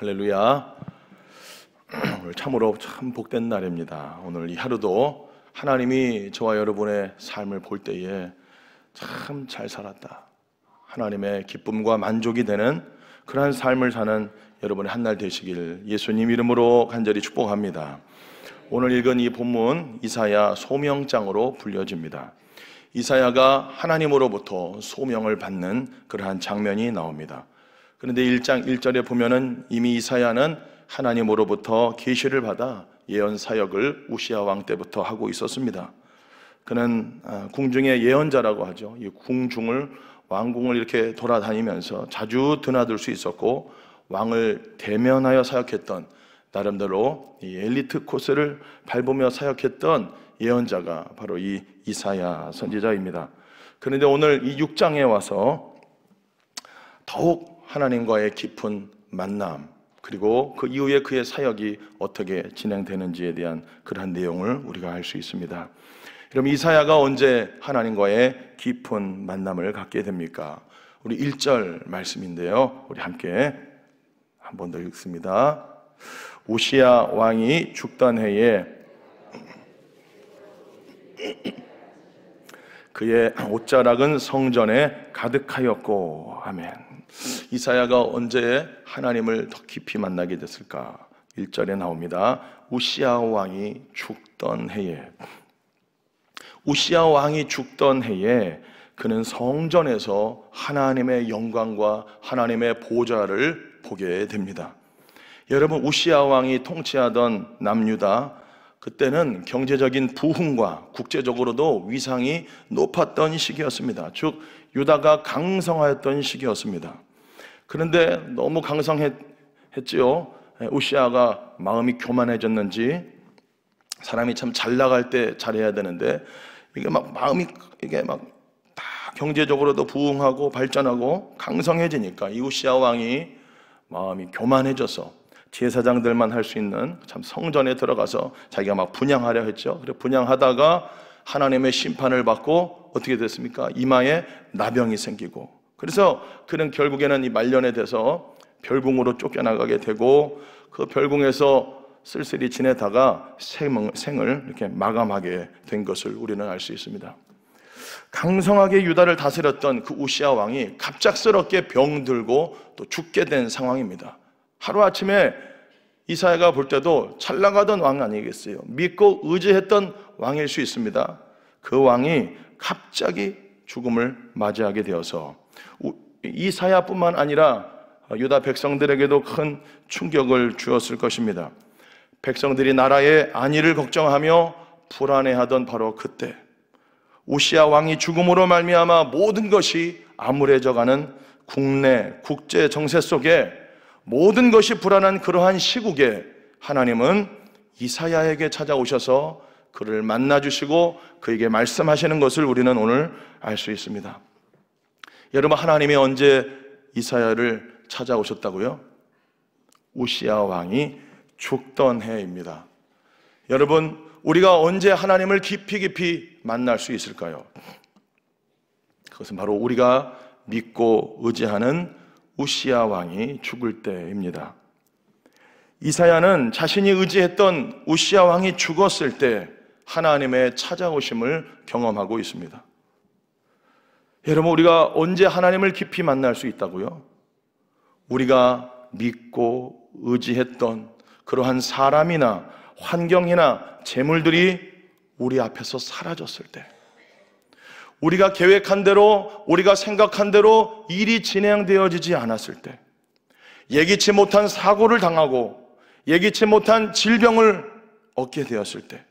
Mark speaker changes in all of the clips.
Speaker 1: 할렐루야. 오늘 참으로 참 복된 날입니다. 오늘 이 하루도 하나님이 저와 여러분의 삶을 볼 때에 참 잘 살았다, 하나님의 기쁨과 만족이 되는 그러한 삶을 사는 여러분의 한 날 되시길 예수님 이름으로 간절히 축복합니다. 오늘 읽은 이 본문 이사야 소명장으로 불려집니다. 이사야가 하나님으로부터 소명을 받는 그러한 장면이 나옵니다. 그런데 1장 1절에 보면은 이미 이사야는 하나님으로부터 계시를 받아 예언 사역을 우시야 왕 때부터 하고 있었습니다. 그는 궁중의 예언자라고 하죠. 이 궁중을, 왕궁을 이렇게 돌아다니면서 자주 드나들 수 있었고, 왕을 대면하여 사역했던, 나름대로 이 엘리트 코스를 밟으며 사역했던 예언자가 바로 이 이사야 선지자입니다. 그런데 오늘 이 6장에 와서 더욱 하나님과의 깊은 만남, 그리고 그 이후에 그의 사역이 어떻게 진행되는지에 대한 그러한 내용을 우리가 알 수 있습니다. 그럼 이사야가 언제 하나님과의 깊은 만남을 갖게 됩니까? 우리 1절 말씀인데요, 우리 함께 한 번 더 읽습니다. 우시야 왕이 죽던 해에 그의 옷자락은 성전에 가득하였고. 아멘. 이사야가 언제 하나님을 더 깊이 만나게 됐을까? 1절에 나옵니다. 우시야 왕이 죽던 해에. 우시야 왕이 죽던 해에 그는 성전에서 하나님의 영광과 하나님의 보좌를 보게 됩니다. 여러분, 우시야 왕이 통치하던 남유다, 그때는 경제적인 부흥과 국제적으로도 위상이 높았던 시기였습니다. 즉 유다가 강성하였던 시기였습니다. 그런데 너무 강성했지요. 우시야가 마음이 교만해졌는지, 사람이 참 잘 나갈 때 잘해야 되는데 이게 막 마음이 이게 막 다 경제적으로도 부흥하고 발전하고 강성해지니까 이 우시야 왕이 마음이 교만해져서 제사장들만 할 수 있는 참 성전에 들어가서 자기가 막 분향하려 했죠. 그래 분향하다가 하나님의 심판을 받고 어떻게 됐습니까? 이마에 나병이 생기고, 그래서 그는 결국에는 이 말년에 돼서 별궁으로 쫓겨나가게 되고, 그 별궁에서 쓸쓸히 지내다가 생을 이렇게 마감하게 된 것을 우리는 알 수 있습니다. 강성하게 유다를 다스렸던 그 우시야 왕이 갑작스럽게 병들고 또 죽게 된 상황입니다. 하루아침에 이사야가 볼 때도 잘 나가던 왕 아니겠어요? 믿고 의지했던 왕일 수 있습니다. 그 왕이 갑자기 죽음을 맞이하게 되어서 이사야뿐만 아니라 유다 백성들에게도 큰 충격을 주었을 것입니다. 백성들이 나라의 안위를 걱정하며 불안해하던 바로 그때, 우시야 왕이 죽음으로 말미암아 모든 것이 암울해져가는 국내 국제 정세 속에 모든 것이 불안한 그러한 시국에 하나님은 이사야에게 찾아오셔서 그를 만나주시고 그에게 말씀하시는 것을 우리는 오늘 알 수 있습니다. 여러분, 하나님이 언제 이사야를 찾아오셨다고요? 우시야 왕이 죽던 해입니다. 여러분, 우리가 언제 하나님을 깊이 만날 수 있을까요? 그것은 바로 우리가 믿고 의지하는 우시야 왕이 죽을 때입니다. 이사야는 자신이 의지했던 우시야 왕이 죽었을 때 하나님의 찾아오심을 경험하고 있습니다. 여러분, 우리가 언제 하나님을 깊이 만날 수 있다고요? 우리가 믿고 의지했던 그러한 사람이나 환경이나 재물들이 우리 앞에서 사라졌을 때, 우리가 계획한 대로, 우리가 생각한 대로 일이 진행되어지지 않았을 때, 예기치 못한 사고를 당하고 예기치 못한 질병을 얻게 되었을 때,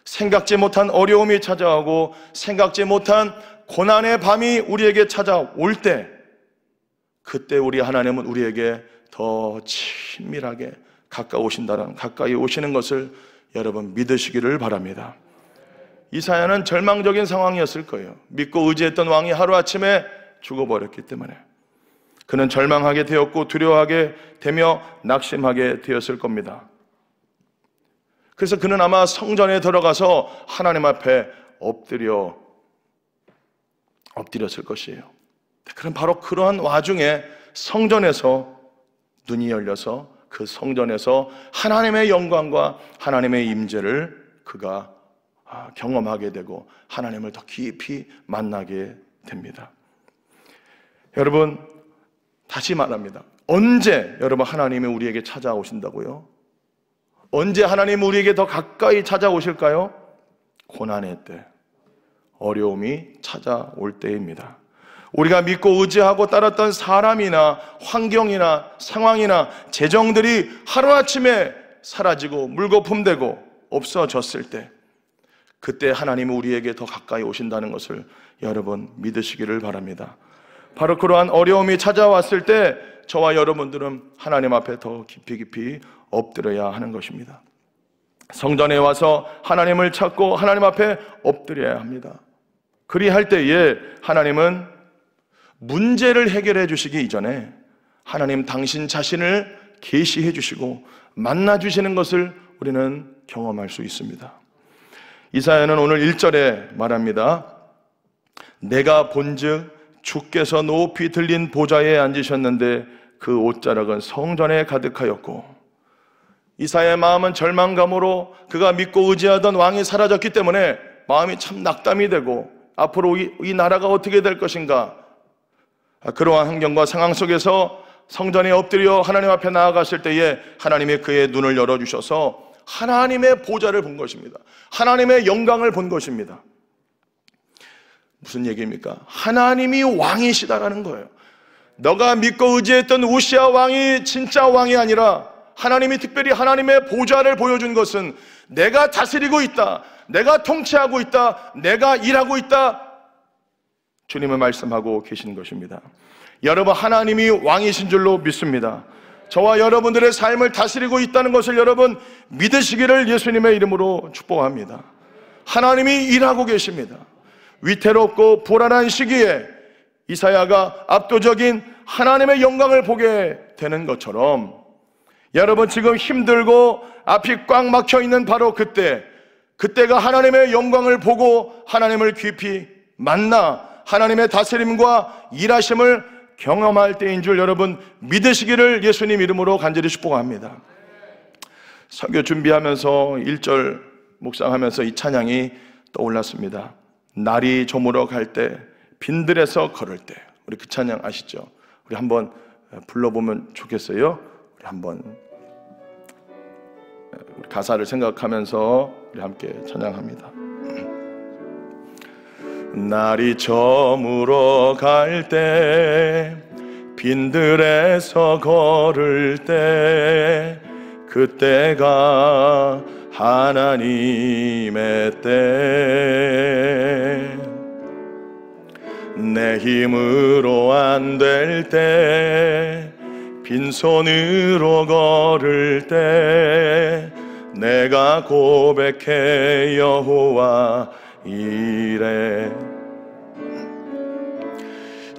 Speaker 1: 생각지 못한 어려움이 찾아오고 생각지 못한 고난의 밤이 우리에게 찾아올 때, 그때 우리 하나님은 우리에게 더 친밀하게 가까이 오시는 것을 여러분 믿으시기를 바랍니다. 이사야는 절망적인 상황이었을 거예요. 믿고 의지했던 왕이 하루아침에 죽어버렸기 때문에 그는 절망하게 되었고 두려워하게 되며 낙심하게 되었을 겁니다. 그래서 그는 아마 성전에 들어가서 하나님 앞에 엎드렸을 것이에요. 그럼 바로 그러한 와중에 성전에서 눈이 열려서 그 성전에서 하나님의 영광과 하나님의 임재를 그가 경험하게 되고 하나님을 더 깊이 만나게 됩니다. 여러분, 다시 말합니다. 언제 여러분 하나님이 우리에게 찾아오신다고요? 언제 하나님이 우리에게 더 가까이 찾아오실까요? 고난의 때, 어려움이 찾아올 때입니다. 우리가 믿고 의지하고 따랐던 사람이나 환경이나 상황이나 재정들이 하루아침에 사라지고 물거품되고 없어졌을 때, 그때 하나님이 우리에게 더 가까이 오신다는 것을 여러분 믿으시기를 바랍니다. 바로 그러한 어려움이 찾아왔을 때 저와 여러분들은 하나님 앞에 더 깊이 엎드려야 하는 것입니다. 성전에 와서 하나님을 찾고 하나님 앞에 엎드려야 합니다. 그리할 때에 하나님은 문제를 해결해 주시기 이전에 하나님 당신 자신을 계시해 주시고 만나 주시는 것을 우리는 경험할 수 있습니다. 이사야는 오늘 1절에 말합니다. 내가 본즉 주께서 높이 들린 보좌에 앉으셨는데 그 옷자락은 성전에 가득하였고, 이사야의 마음은 절망감으로 그가 믿고 의지하던 왕이 사라졌기 때문에 마음이 참 낙담이 되고 앞으로 이 나라가 어떻게 될 것인가, 그러한 환경과 상황 속에서 성전에 엎드려 하나님 앞에 나아갔을 때에 하나님이 그의 눈을 열어주셔서 하나님의 보좌를 본 것입니다. 하나님의 영광을 본 것입니다. 무슨 얘기입니까? 하나님이 왕이시다라는 거예요. 너가 믿고 의지했던 우시아 왕이 진짜 왕이 아니라 하나님이 특별히 하나님의 보좌를 보여준 것은 내가 다스리고 있다, 내가 통치하고 있다, 내가 일하고 있다, 주님은 말씀하고 계신 것입니다. 여러분, 하나님이 왕이신 줄로 믿습니다. 저와 여러분들의 삶을 다스리고 있다는 것을 여러분 믿으시기를 예수님의 이름으로 축복합니다. 하나님이 일하고 계십니다. 위태롭고 불안한 시기에 이사야가 압도적인 하나님의 영광을 보게 되는 것처럼 여러분 지금 힘들고 앞이 꽉 막혀 있는 바로 그때가 하나님의 영광을 보고 하나님을 깊이 만나 하나님의 다스림과 일하심을 경험할 때인 줄 여러분 믿으시기를 예수님 이름으로 간절히 축복합니다. 설교 준비하면서 1절 묵상하면서 이 찬양이 떠올랐습니다. 날이 저물어 갈 때, 빈들에서 걸을 때. 우리 그 찬양 아시죠? 우리 한번 불러보면 좋겠어요. 우리 한번 가사를 생각하면서 우리 함께 찬양합니다. 날이 저물어 갈 때, 빈들에서 걸을 때, 그때가 하나님의 때. 내 힘으로 안 될 때, 빈손으로 걸을 때, 내가 고백해 여호와 이래.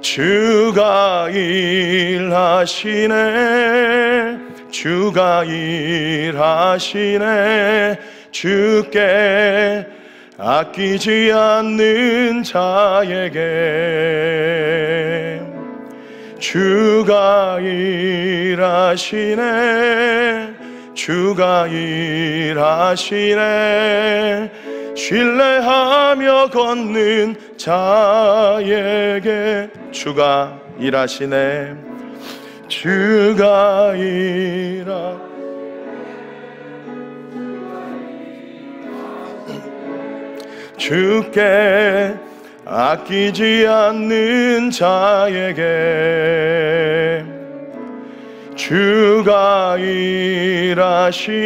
Speaker 1: 주가 일하시네, 주가 일하시네, 주께 아끼지 않는 자에게. 주가 일하시네, 주가 일하시네, 신뢰하며 걷는 자에게. 주가 일하시네, 주가 주께 아끼지 않는 자에게. 주가 일하시네,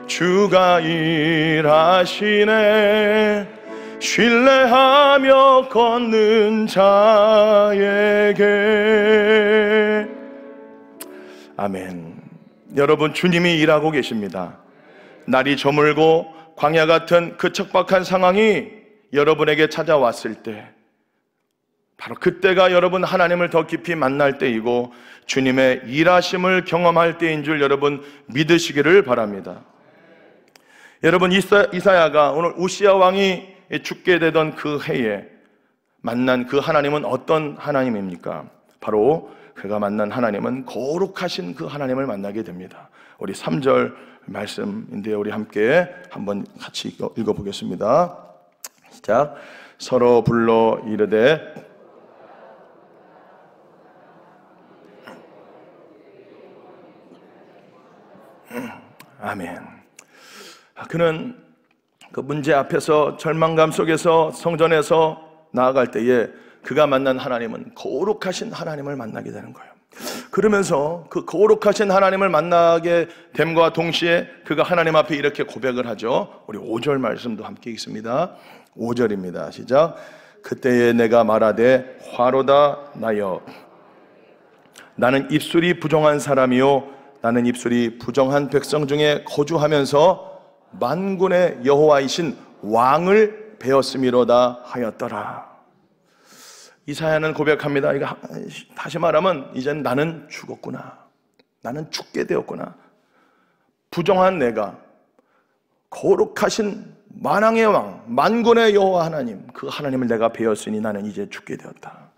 Speaker 1: 주가 일하시네, 신뢰하며 걷는 자에게. 아멘. 여러분, 주님이 일하고 계십니다. 날이 저물고 광야 같은 그 척박한 상황이 여러분에게 찾아왔을 때, 바로 그때가 여러분 하나님을 더 깊이 만날 때이고 주님의 일하심을 경험할 때인 줄 여러분 믿으시기를 바랍니다. 여러분, 이사야가 오늘 우시아 왕이 죽게 되던 그 해에 만난 그 하나님은 어떤 하나님입니까? 바로 그가 만난 하나님은 거룩하신 그 하나님을 만나게 됩니다. 우리 3절 말씀인데 우리 함께 한번 같이 읽어보겠습니다. 시작. 서로 불러 이르되 아멘. 그는 그 문제 앞에서 절망감 속에서 성전에서 나아갈 때에 그가 만난 하나님은 거룩하신 하나님을 만나게 되는 거예요. 그러면서 그 거룩하신 하나님을 만나게 됨과 동시에 그가 하나님 앞에 이렇게 고백을 하죠. 우리 5절 말씀도 함께 읽습니다. 5절입니다. 시작. 그때에 내가 말하되 화로다 나여 나는 입술이 부정한 사람이요 나는 입술이 부정한 백성 중에 거주하면서 만군의 여호와이신 왕을 배웠음이로다 하였더라. 이사야는 고백합니다. 이거 다시 말하면 이젠 나는 죽었구나. 나는 죽게 되었구나. 부정한 내가 거룩하신 만왕의 왕, 만군의 여호와 하나님, 그 하나님을 내가 배웠으니 나는 이제 죽게 되었다.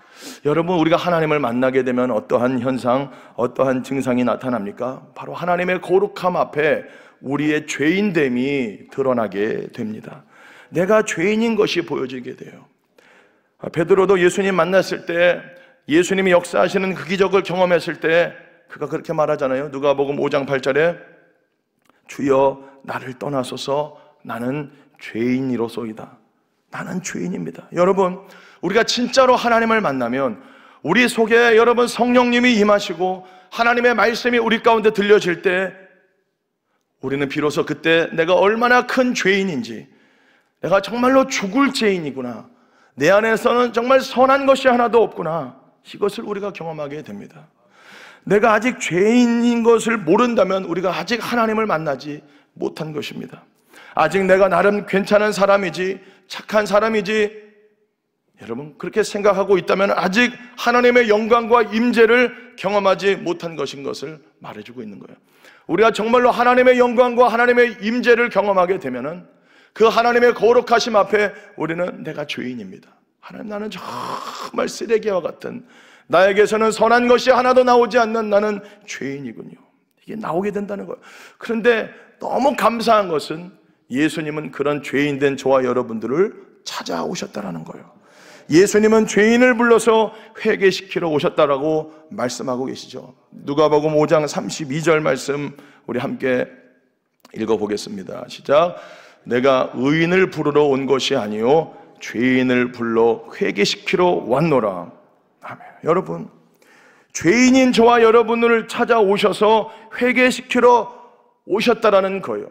Speaker 1: 여러분, 우리가 하나님을 만나게 되면 어떠한 현상, 어떠한 증상이 나타납니까? 바로 하나님의 거룩함 앞에 우리의 죄인됨이 드러나게 됩니다. 내가 죄인인 것이 보여지게 돼요. 베드로도 예수님 만났을 때, 예수님이 역사하시는 그 기적을 경험했을 때 그가 그렇게 말하잖아요. 누가복음 5장 8절에 주여 나를 떠나소서 나는 죄인이로소이다. 나는 죄인입니다. 여러분, 우리가 진짜로 하나님을 만나면 우리 속에 여러분 성령님이 임하시고 하나님의 말씀이 우리 가운데 들려질 때 우리는 비로소 그때 내가 얼마나 큰 죄인인지, 내가 정말로 죽을 죄인이구나, 내 안에서는 정말 선한 것이 하나도 없구나, 이것을 우리가 경험하게 됩니다. 내가 아직 죄인인 것을 모른다면 우리가 아직 하나님을 만나지 못한 것입니다. 아직 내가 나름 괜찮은 사람이지, 착한 사람이지, 여러분 그렇게 생각하고 있다면 아직 하나님의 영광과 임재를 경험하지 못한 것인 것을 말해주고 있는 거예요. 우리가 정말로 하나님의 영광과 하나님의 임재를 경험하게 되면은 그 하나님의 거룩하심 앞에 우리는 내가 죄인입니다. 하나님, 나는 정말 쓰레기와 같은, 나에게서는 선한 것이 하나도 나오지 않는 나는 죄인이군요. 이게 나오게 된다는 거예요. 그런데 너무 감사한 것은 예수님은 그런 죄인된 저와 여러분들을 찾아오셨다라는 거예요. 예수님은 죄인을 불러서 회개시키러 오셨다라고 말씀하고 계시죠. 누가복음 5장 32절 말씀 우리 함께 읽어보겠습니다. 시작. 내가 의인을 부르러 온 것이 아니요 죄인을 불러 회개시키러 왔노라. 아멘. 여러분, 죄인인 저와 여러분을 찾아오셔서 회개시키러 오셨다라는 거예요.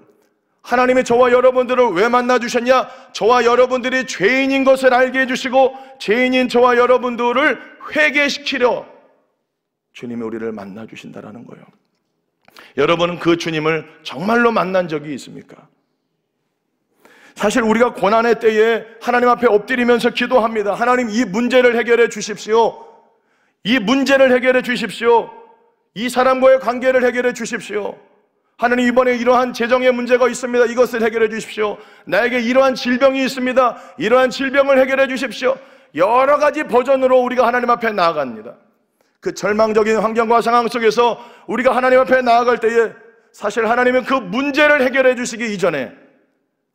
Speaker 1: 하나님이 저와 여러분들을 왜 만나주셨냐? 저와 여러분들이 죄인인 것을 알게 해주시고 죄인인 저와 여러분들을 회개시키려 주님이 우리를 만나주신다라는 거예요. 여러분은 그 주님을 정말로 만난 적이 있습니까? 사실 우리가 고난의 때에 하나님 앞에 엎드리면서 기도합니다. 하나님, 이 문제를 해결해 주십시오. 이 문제를 해결해 주십시오. 이 사람과의 관계를 해결해 주십시오. 하나님, 이번에 이러한 재정의 문제가 있습니다. 이것을 해결해 주십시오. 나에게 이러한 질병이 있습니다. 이러한 질병을 해결해 주십시오. 여러 가지 버전으로 우리가 하나님 앞에 나아갑니다. 그 절망적인 환경과 상황 속에서 우리가 하나님 앞에 나아갈 때에 사실 하나님은 그 문제를 해결해 주시기 이전에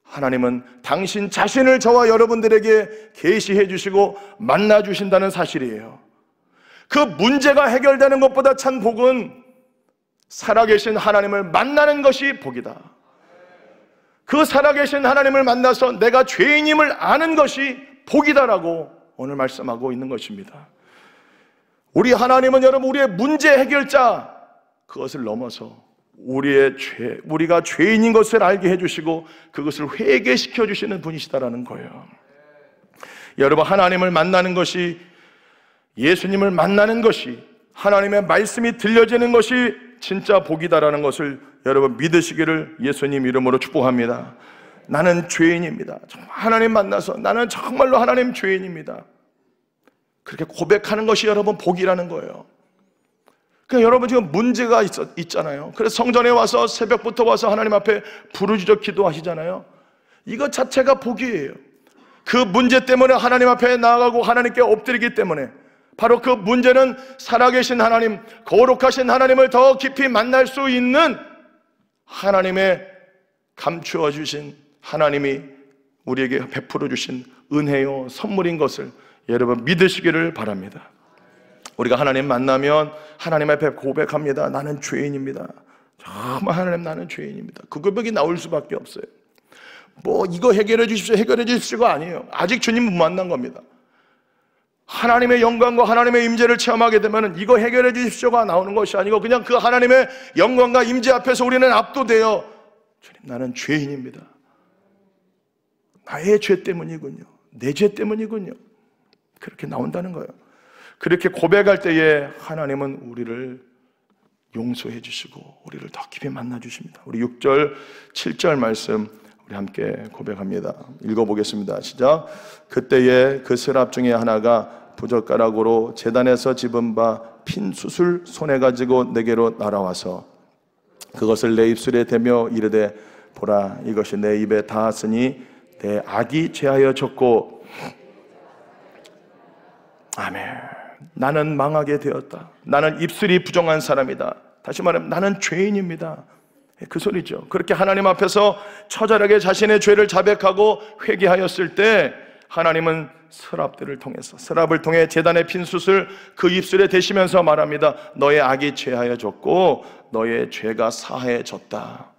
Speaker 1: 하나님은 당신 자신을 저와 여러분들에게 계시해 주시고 만나 주신다는 사실이에요. 그 문제가 해결되는 것보다 참 복은 살아계신 하나님을 만나는 것이 복이다. 그 살아계신 하나님을 만나서 내가 죄인임을 아는 것이 복이다라고 오늘 말씀하고 있는 것입니다. 우리 하나님은 여러분 우리의 문제 해결자, 그것을 넘어서 우리가 죄인인 것을 알게 해주시고 그것을 회개시켜 주시는 분이시다라는 거예요. 여러분, 하나님을 만나는 것이, 예수님을 만나는 것이, 하나님의 말씀이 들려지는 것이 진짜 복이다라는 것을 여러분 믿으시기를 예수님 이름으로 축복합니다. 나는 죄인입니다. 정말 하나님 만나서 나는 정말로 하나님 죄인입니다. 그렇게 고백하는 것이 여러분 복이라는 거예요. 그러니까 여러분 지금 문제가 있잖아요. 그래서 성전에 와서 새벽부터 와서 하나님 앞에 부르짖어 기도하시잖아요. 이것 자체가 복이에요. 그 문제 때문에 하나님 앞에 나아가고 하나님께 엎드리기 때문에 바로 그 문제는 살아계신 하나님, 거룩하신 하나님을 더 깊이 만날 수 있는 하나님의 감추어 주신, 하나님이 우리에게 베풀어 주신 은혜요 선물인 것을 여러분 믿으시기를 바랍니다. 우리가 하나님 만나면 하나님 앞에 고백합니다. 나는 죄인입니다. 정말 하나님, 나는 죄인입니다. 그 고백이 나올 수밖에 없어요. 뭐 이거 해결해 주십시오, 해결해 주십시오가 아니에요. 아직 주님 못 만난 겁니다. 하나님의 영광과 하나님의 임재를 체험하게 되면 이거 해결해 주십시오가 나오는 것이 아니고 그냥 그 하나님의 영광과 임재 앞에서 우리는 압도되어, 주님, 나는 죄인입니다. 나의 죄 때문이군요. 내 죄 때문이군요. 그렇게 나온다는 거예요. 그렇게 고백할 때에 하나님은 우리를 용서해 주시고 우리를 더 깊이 만나 주십니다. 우리 6절, 7절 말씀 우리 함께 고백합니다. 읽어보겠습니다. 시작. 그때에 그 서랍 중에 하나가 부젓가락으로 제단에서 집은 바 핀 숯을 손에 가지고 내게로 날아와서 그것을 내 입술에 대며 이르되, 보라, 이것이 내 입에 닿았으니 내 악이 죄하여 졌고, 아멘. 나는 망하게 되었다. 나는 입술이 부정한 사람이다. 다시 말하면 나는 죄인입니다. 그 소리죠. 그렇게 하나님 앞에서 처절하게 자신의 죄를 자백하고 회개하였을 때 하나님은 서랍들을 통해서, 서랍을 통해 제단의 핀 숯을 그 입술에 대시면서 말합니다. 너의 악이 죄하여졌고 너의 죄가 사하여졌다.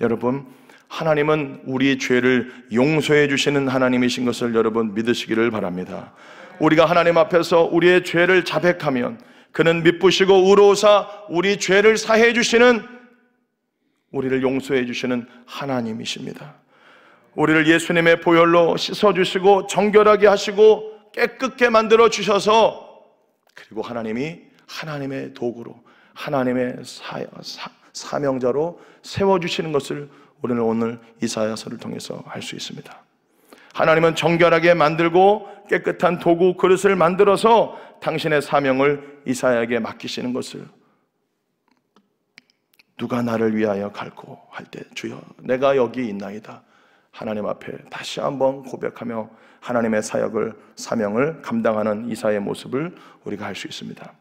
Speaker 1: 여러분, 하나님은 우리 죄를 용서해 주시는 하나님이신 것을 여러분 믿으시기를 바랍니다. 우리가 하나님 앞에서 우리의 죄를 자백하면 그는 미쁘시고 의로우사 우리 죄를 사해 주시는, 우리를 용서해 주시는 하나님이십니다. 우리를 예수님의 보혈로 씻어주시고 정결하게 하시고 깨끗게 만들어 주셔서, 그리고 하나님이 하나님의 도구로, 하나님의 사명자로 세워주시는 것을 우리는 오늘 이사야서를 통해서 알 수 있습니다. 하나님은 정결하게 만들고 깨끗한 도구, 그릇을 만들어서 당신의 사명을 이사야에게 맡기시는 것을, 누가 나를 위하여 갈고 할 때 주여 내가 여기 있나이다, 하나님 앞에 다시 한번 고백하며 하나님의 사역을, 사명을 감당하는 이사야의 모습을 우리가 알 수 있습니다.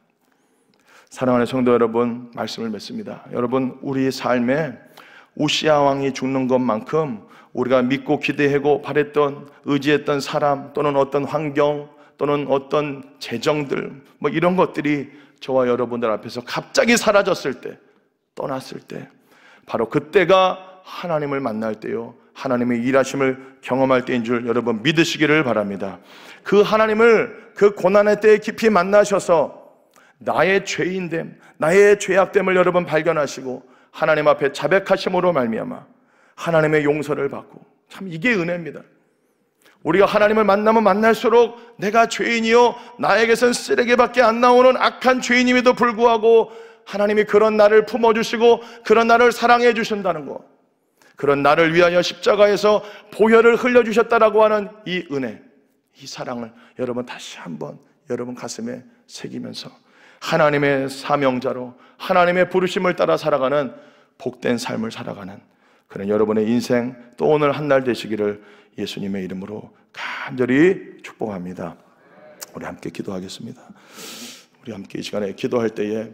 Speaker 1: 사랑하는 성도 여러분, 말씀을 맺습니다. 여러분, 우리 삶에 우시아 왕이 죽는 것만큼 우리가 믿고 기대하고 바랬던, 의지했던 사람 또는 어떤 환경 또는 어떤 재정들, 뭐 이런 것들이 저와 여러분들 앞에서 갑자기 사라졌을 때, 떠났을 때, 바로 그때가 하나님을 만날 때요, 하나님의 일하심을 경험할 때인 줄 여러분 믿으시기를 바랍니다. 그 하나님을 그 고난의 때에 깊이 만나셔서 나의 죄인됨, 나의 죄악됨을 여러분 발견하시고 하나님 앞에 자백하심으로 말미암아 하나님의 용서를 받고, 참 이게 은혜입니다. 우리가 하나님을 만나면 만날수록 내가 죄인이요, 나에게선 쓰레기밖에 안 나오는 악한 죄인임에도 불구하고 하나님이 그런 나를 품어주시고 그런 나를 사랑해 주신다는 것, 그런 나를 위하여 십자가에서 보혈을 흘려주셨다라고 하는 이 은혜, 이 사랑을 여러분 다시 한번 여러분 가슴에 새기면서 하나님의 사명자로 하나님의 부르심을 따라 살아가는 복된 삶을 살아가는 그런 여러분의 인생, 또 오늘 한날 되시기를 예수님의 이름으로 간절히 축복합니다. 우리 함께 기도하겠습니다. 우리 함께 이 시간에 기도할 때에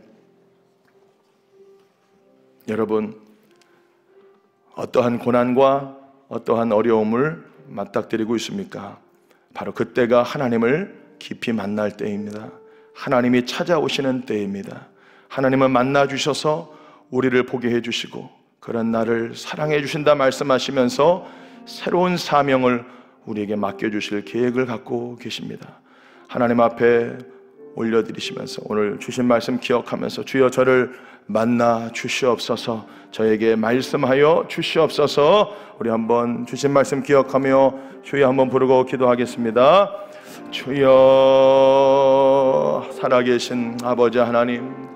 Speaker 1: 여러분 어떠한 고난과 어떠한 어려움을 맞닥뜨리고 있습니까? 바로 그때가 하나님을 깊이 만날 때입니다. 하나님이 찾아오시는 때입니다. 하나님은 만나 주셔서 우리를 보게 해주시고 그런 나를 사랑해 주신다 말씀하시면서 새로운 사명을 우리에게 맡겨주실 계획을 갖고 계십니다. 하나님 앞에 올려드리시면서 오늘 주신 말씀 기억하면서 주여 저를 만나 주시옵소서, 저에게 말씀하여 주시옵소서. 우리 한번 주신 말씀 기억하며 주여 한번 부르고 기도하겠습니다. 주여, 살아계신 아버지 하나님,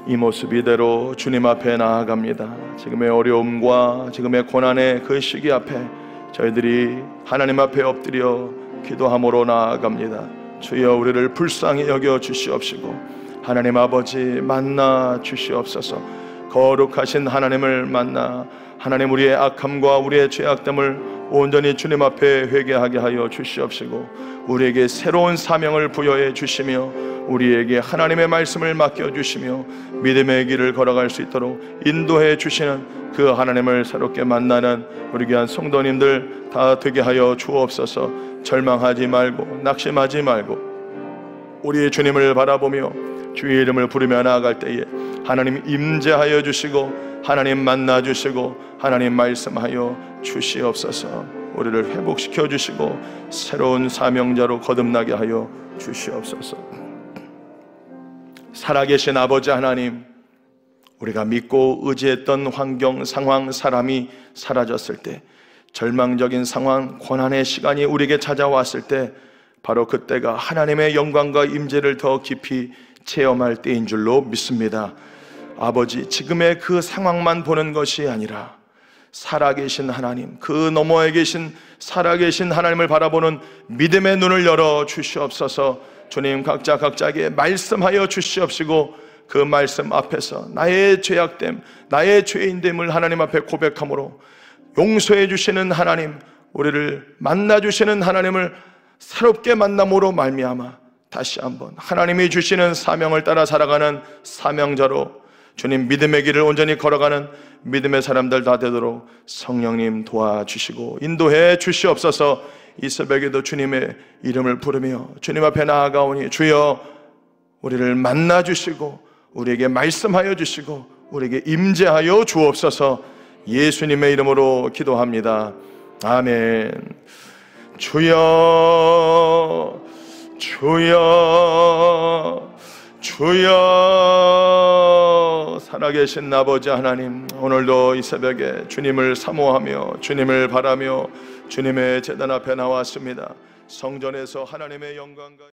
Speaker 1: 이 모습 이대로 주님 앞에 나아갑니다. 지금의 어려움과 지금의 고난의 그 시기 앞에 저희들이 하나님 앞에 엎드려 기도함으로 나아갑니다. 주여 우리를 불쌍히 여겨 주시옵시고 하나님 아버지 만나 주시옵소서. 거룩하신 하나님을 만나 하나님, 우리의 악함과 우리의 죄악됨을 온전히 주님 앞에 회개하게 하여 주시옵시고 우리에게 새로운 사명을 부여해 주시며 우리에게 하나님의 말씀을 맡겨주시며 믿음의 길을 걸어갈 수 있도록 인도해 주시는 그 하나님을 새롭게 만나는 우리 귀한 성도님들 다 되게 하여 주옵소서. 절망하지 말고 낙심하지 말고 우리의 주님을 바라보며 주의 이름을 부르며 나아갈 때에 하나님 임재하여 주시고 하나님 만나 주시고 하나님 말씀하여 주시옵소서. 우리를 회복시켜 주시고 새로운 사명자로 거듭나게 하여 주시옵소서. 살아계신 아버지 하나님, 우리가 믿고 의지했던 환경, 상황, 사람이 사라졌을 때, 절망적인 상황, 고난의 시간이 우리에게 찾아왔을 때 바로 그때가 하나님의 영광과 임재를 더 깊이 체험할 때인 줄로 믿습니다. 아버지, 지금의 그 상황만 보는 것이 아니라 살아계신 하나님, 그 너머에 계신 살아계신 하나님을 바라보는 믿음의 눈을 열어 주시옵소서. 주님, 각자에게 말씀하여 주시옵시고 그 말씀 앞에서 나의 죄악됨, 나의 죄인됨을 하나님 앞에 고백함으로 용서해 주시는 하나님, 우리를 만나 주시는 하나님을 새롭게 만남으로 말미암아 다시 한번 하나님이 주시는 사명을 따라 살아가는 사명자로 주님 믿음의 길을 온전히 걸어가는 믿음의 사람들 다 되도록 성령님 도와주시고 인도해 주시옵소서. 이 새벽에도 주님의 이름을 부르며 주님 앞에 나아가오니 주여, 우리를 만나 주시고 우리에게 말씀하여 주시고 우리에게 임재하여 주옵소서. 예수님의 이름으로 기도합니다. 아멘. 주여, 주여, 주여. 살아계신 아버지 하나님, 오늘도 이 새벽에 주님을 사모하며 주님을 바라며 주님의 제단 앞에 나왔습니다. 성전에서 하나님의 영광과